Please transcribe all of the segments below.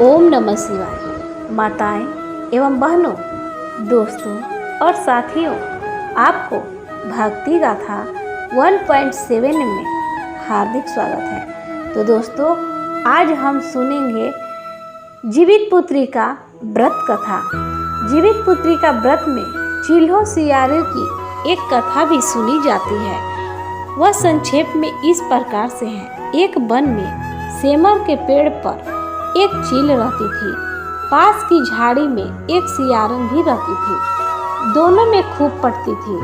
ओम नमः शिवाय। माताएं एवं बहनों, दोस्तों और साथियों, आपको भक्ति गाथा 1.7 में हार्दिक स्वागत है। तो दोस्तों, आज हम सुनेंगे जीवित पुत्री का व्रत कथा। जीवित पुत्री का व्रत में चिल्हो सियारे की एक कथा भी सुनी जाती है। वह संक्षेप में इस प्रकार से है। एक वन में सेमर के पेड़ पर एक चील रहती थी। पास की झाड़ी में एक सियारन भी रहती थी। दोनों में खूब पटती थी।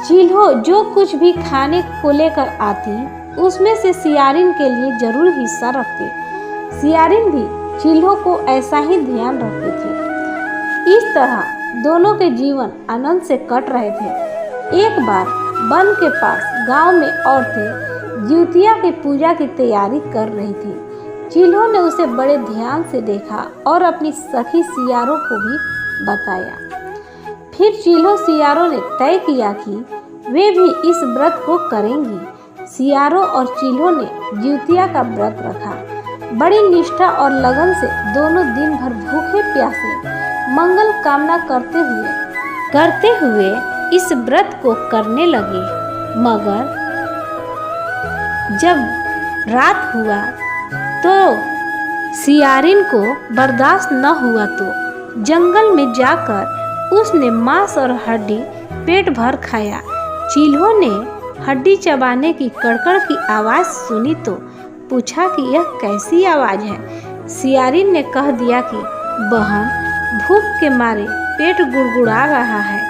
चिल्हो जो कुछ भी खाने को लेकर आती, उसमें से सियारिन के लिए जरूर हिस्सा रखती। सियारिन भी चिल्हो को ऐसा ही ध्यान रखती थी। इस तरह दोनों के जीवन आनंद से कट रहे थे। एक बार वन के पास गांव में औरतें जिउतिया की पूजा की तैयारी कर रही थी। चिल्हो ने उसे बड़े ध्यान से देखा और अपनी सखी सियारों को भी बताया। फिर चिल्हो सियारों ने तय किया कि वे भी इस व्रत को करेंगी। सियारों और चिल्हो ने जिउतिया का व्रत रखा। बड़ी निष्ठा और लगन से दोनों दिन भर भूखे प्यासे मंगल कामना करते हुए इस व्रत को करने लगे। मगर जब रात हुआ तो सियारिन को बर्दाश्त न हुआ तो जंगल में जाकर उसने मांस और हड्डी पेट भर खाया। चिल्हो ने हड्डी चबाने की कड़कड़ की आवाज़ सुनी तो पूछा कि यह कैसी आवाज़ है। सियारिन ने कह दिया कि बहन, भूख के मारे पेट गुड़गुड़ा रहा है।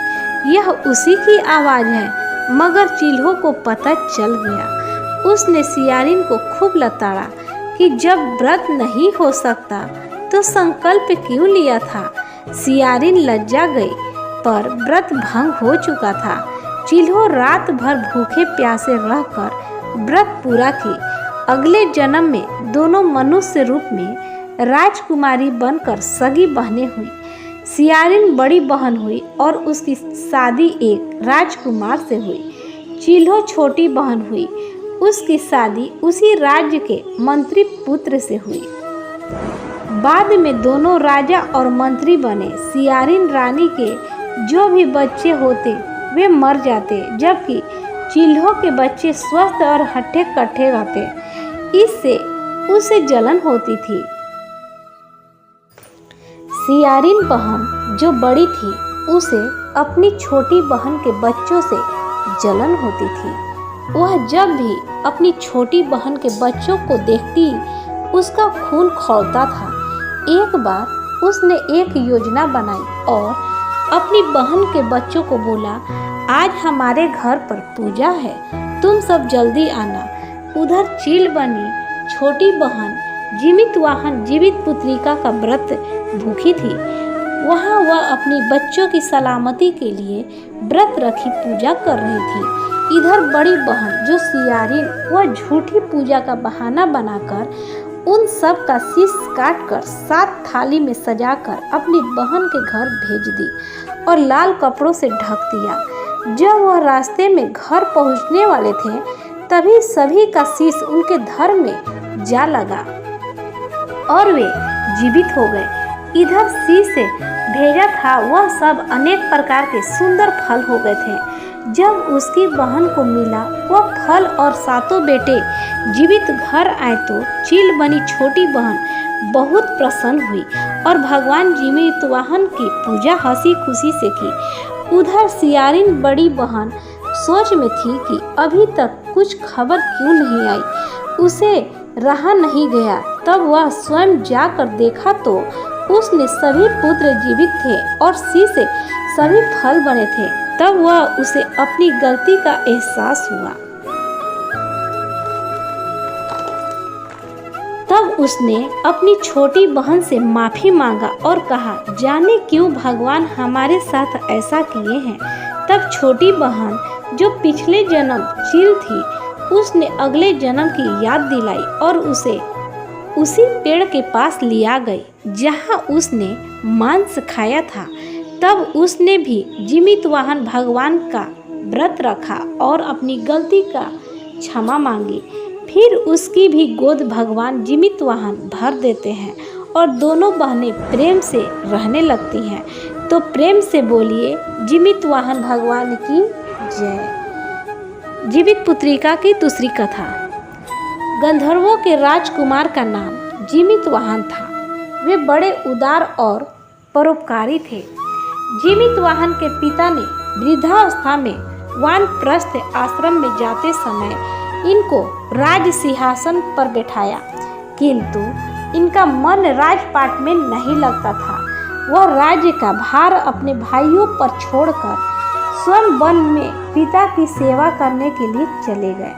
यह उसी की आवाज़ है। मगर चिल्हो को पता चल गया। उसने सियारिन को खूब लताड़ा कि जब व्रत नहीं हो सकता तो संकल्प क्यों लिया था। सियारिन लज्जा गई, पर व्रत भंग हो चुका था। चिल्हो रात भर भूखे प्यासे रहकर व्रत पूरा की। अगले जन्म में दोनों मनुष्य रूप में राजकुमारी बनकर सगी बहनें हुई। सियारिन बड़ी बहन हुई और उसकी शादी एक राजकुमार से हुई। चिल्हो छोटी बहन हुई। उसकी शादी उसी राज्य के मंत्री पुत्र से हुई। बाद में दोनों राजा और मंत्री बने। सियारिन रानी के जो भी बच्चे होते वे मर जाते, जबकि चिल्हो के बच्चे स्वस्थ और हट्टे कट्टे रहते। इससे उसे जलन होती थी। सियारिन बहन जो बड़ी थी, उसे अपनी छोटी बहन के बच्चों से जलन होती थी। वह जब भी अपनी छोटी बहन के बच्चों को देखती, उसका खून खौलता था। एक बार उसने एक योजना बनाई और अपनी बहन के बच्चों को बोला, आज हमारे घर पर पूजा है, तुम सब जल्दी आना। उधर चील बनी छोटी बहन जीवित पुत्रिका का व्रत भूखी थी। वहाँ वह अपनी बच्चों की सलामती के लिए व्रत रखी पूजा कर रही थी। इधर बड़ी बहन जो सियारिन, वह झूठी पूजा का बहाना बनाकर उन सब का शीश काटकर 7 थाली में सजाकर अपनी बहन के घर भेज दी और लाल कपड़ों से ढक दिया। जब वह रास्ते में घर पहुंचने वाले थे, तभी सभी का शीश उनके धर में जा लगा और वे जीवित हो गए। इधर शीश से भेजा था वह सब अनेक प्रकार के सुंदर फल हो गए थे। जब उसकी बहन को मिला वह फल और 7 बेटे जीवित घर आए तो चील बनी छोटी बहन बहुत प्रसन्न हुई और भगवान जीवितवाहन की पूजा हंसी खुशी से की। उधर सियारिन बड़ी बहन सोच में थी कि अभी तक कुछ खबर क्यों नहीं आई। उसे रहा नहीं गया। तब वह स्वयं जाकर देखा तो उसने सभी पुत्र जीवित थे और शीश से सभी फल बने थे। तब वह उसे अपनी गलती का एहसास हुआ। तब उसने अपनी छोटी बहन से माफी मांगा और कहा, जाने क्यों भगवान हमारे साथ ऐसा किए हैं। तब छोटी बहन जो पिछले जन्म चील थी, उसने अगले जन्म की याद दिलाई और उसे उसी पेड़ के पास लिया गई जहाँ उसने मांस खाया था। तब उसने भी जीवितवाहन भगवान का व्रत रखा और अपनी गलती का क्षमा मांगी। फिर उसकी भी गोद भगवान जीवितवाहन भर देते हैं और दोनों बहनें प्रेम से रहने लगती हैं। तो प्रेम से बोलिए जीवित वाहन भगवान की जय। जीवित पुत्रिका की दूसरी कथा। गंधर्वों के राजकुमार का नाम जीवित वाहन था। वे बड़े उदार और परोपकारी थे। जीवित वाहन के पिता ने वृद्धावस्था में वानप्रस्थ आश्रम में जाते समय इनको राज सिंहासन पर बैठाया, किंतु इनका मन राजपाट में नहीं लगता था। वह राज्य का भार अपने भाइयों पर छोड़कर स्वयं वन में पिता की सेवा करने के लिए चले गए।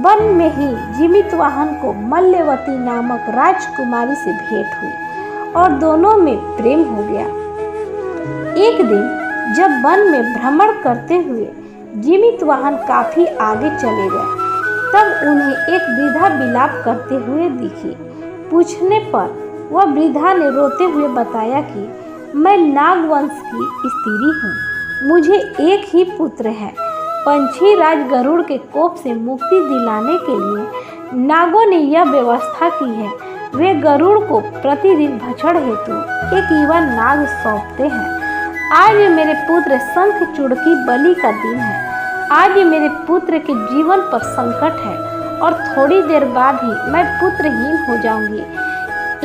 वन में ही जीवित वाहन को मल्यवती नामक राजकुमारी से भेंट हुई और दोनों में प्रेम हो गया। एक दिन जब वन में भ्रमण करते हुए जीवित वाहन काफी आगे चले गए, तब उन्हें एक वृद्धा विलाप करते हुए दिखी। पूछने पर वह वृद्धा ने रोते हुए बताया कि मैं नागवंश की स्त्री हूँ, मुझे एक ही पुत्र है। पंछी राज गरुड़ के कोप से मुक्ति दिलाने के लिए नागों ने यह व्यवस्था की है। वे गरुड़ को प्रतिदिन भक्षण हेतु एक युवा नाग सौंपते हैं। आज मेरे पुत्र शंखचूड़ की बलि का दिन है। आज मेरे पुत्र के जीवन पर संकट है और थोड़ी देर बाद ही मैं पुत्रहीन हो जाऊंगी।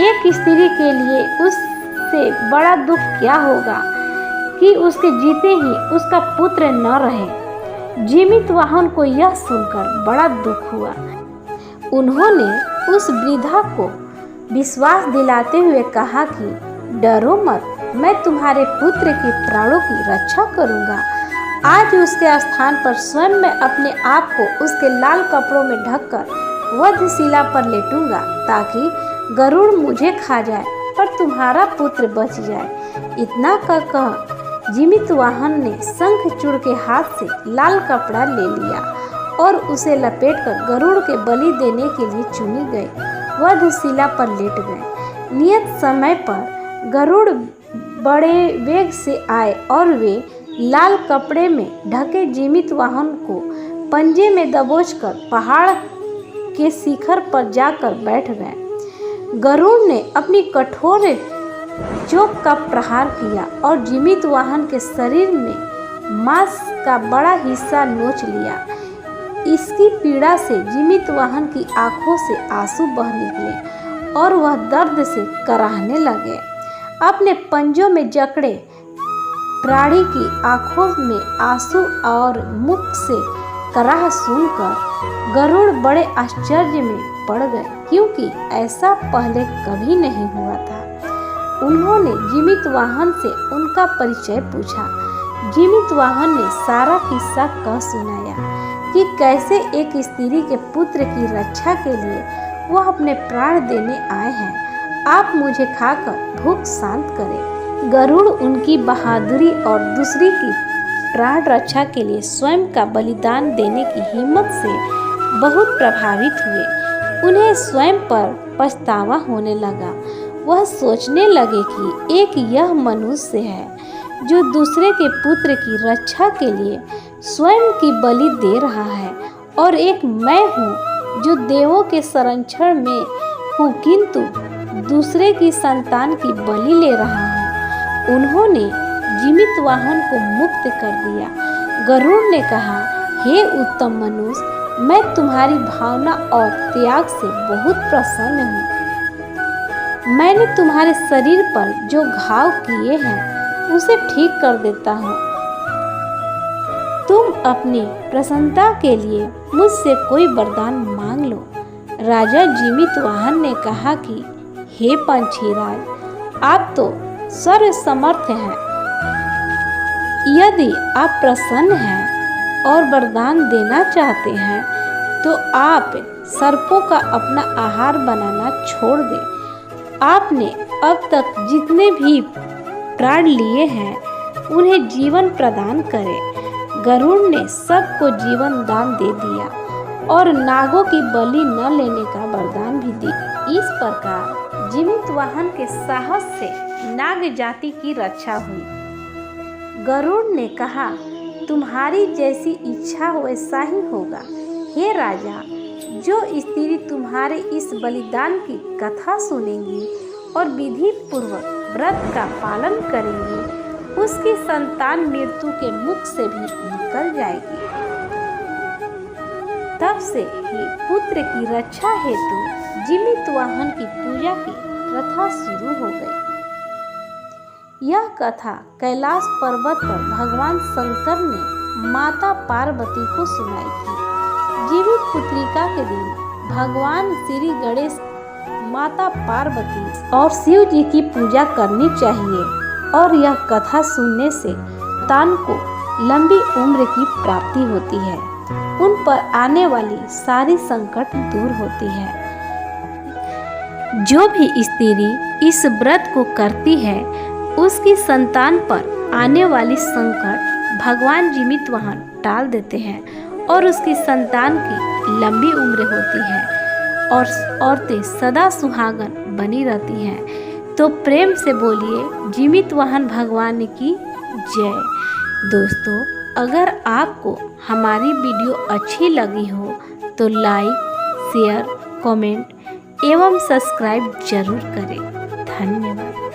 एक स्त्री के लिए उससे बड़ा दुख क्या होगा कि उसके जीते ही उसका पुत्र न रहे। जीवित वाहन को यह सुनकर बड़ा दुख हुआ। उन्होंने उस वृद्धा को विश्वास दिलाते हुए कहा कि डरो मत, मैं तुम्हारे पुत्र के प्राणों की रक्षा करूंगा। आज उसके स्थान पर स्वयं मैं अपने आप को उसके लाल कपड़ों में ढककर वधशिला पर लेटूंगा, ताकि गरुड़ मुझे खा जाए और तुम्हारा पुत्र बच जाए। इतना कहकर जीवित वाहन ने शंखचूड़ के हाथ से लाल कपड़ा ले लिया और उसे लपेटकर गरुड़ के बलि देने के लिए चुनी गई वधशिला पर लेट गए। नियत समय पर गरुड़ बड़े वेग से आए और वे लाल कपड़े में ढके जीवित वाहन को पंजे में दबोचकर पहाड़ के शिखर पर जाकर बैठ गए। गरुड़ ने अपनी कठोर चोंच का प्रहार किया और जीवित वाहन के शरीर में मांस का बड़ा हिस्सा नोच लिया। इसकी पीड़ा से जीवित वाहन की आंखों से आंसू बह निकले और वह दर्द से कराहने लगे। अपने पंजों में जकड़े प्राणी की आंखों में आंसू और मुख से कराह सुनकर गरुड़ बड़े आश्चर्य में पड़ गए, क्योंकि ऐसा पहले कभी नहीं हुआ था। उन्होंने जीवित वाहन से उनका परिचय पूछा। जीवित वाहन ने सारा किस्सा कह सुनाया कि कैसे एक स्त्री के पुत्र की रक्षा के लिए वह अपने प्राण देने आए हैं। आप मुझे खाकर भूख शांत करें। गरुड़ उनकी बहादुरी और दूसरी की प्राण रक्षा के लिए स्वयं का बलिदान देने की हिम्मत से बहुत प्रभावित हुए। उन्हें स्वयं पर पछतावा होने लगा। वह सोचने लगे कि एक यह मनुष्य है जो दूसरे के पुत्र की रक्षा के लिए स्वयं की बलि दे रहा है, और एक मैं हूँ जो देवों के संरक्षण में हूँ किंतु दूसरे की संतान की बलि ले रहा हूँ। उन्होंने जीवित वाहन को मुक्त कर दिया। गरुड़ ने कहा, हे उत्तम मनुष्य, मैं तुम्हारी भावना और त्याग से बहुत प्रसन्न हूँ। मैंने तुम्हारे शरीर पर जो घाव किए हैं उसे ठीक कर देता हूँ। तुम अपनी प्रसन्नता के लिए मुझसे कोई वरदान मांग लो। राजा जीवित वाहन ने कहा कि हे पंछीराज, आप तो सर्व समर्थ हैं। यदि आप प्रसन्न हैं और वरदान देना चाहते हैं तो आप सर्पों का अपना आहार बनाना छोड़ दें। आपने अब तक जितने भी प्राण लिए हैं उन्हें जीवन प्रदान करें। गरुड़ ने सबको जीवन दान दे दिया और नागों की बलि न लेने का वरदान भी दिया। इस प्रकार जीवित वाहन के साहस से नाग जाति की रक्षा हुई। गरुड़ ने कहा, तुम्हारी जैसी इच्छा वैसा ही होगा। हे राजा, जो स्त्री तुम्हारे इस बलिदान की कथा सुनेंगी और विधि पूर्वक व्रत का पालन करेंगे, उसकी संतान मृत्यु के मुख से भी निकल जाएगी। तब से ही पुत्र की रक्षा हेतु जीवित वाहन की पूजा की प्रथा शुरू हो गई। यह कथा कैलाश पर्वत पर भगवान शंकर ने माता पार्वती को सुनाई थी। जीवित पुत्रिका के दिन भगवान श्री गणेश, माता पार्वती और शिव जी की पूजा करनी चाहिए और यह कथा सुनने से संतान को लंबी उम्र की प्राप्ति होती है, उन पर आने वाली सारी संकट दूर होती है। जो भी स्त्री इस व्रत को करती है उसकी संतान पर आने वाली संकट भगवान जीवित वाहन टाल देते हैं और उसकी संतान की लंबी उम्र होती है और औरतें सदा सुहागन बनी रहती हैं। तो प्रेम से बोलिए जीवित वाहन भगवान की जय। दोस्तों, अगर आपको हमारी वीडियो अच्छी लगी हो तो लाइक, शेयर, कमेंट एवं सब्सक्राइब जरूर करें। धन्यवाद।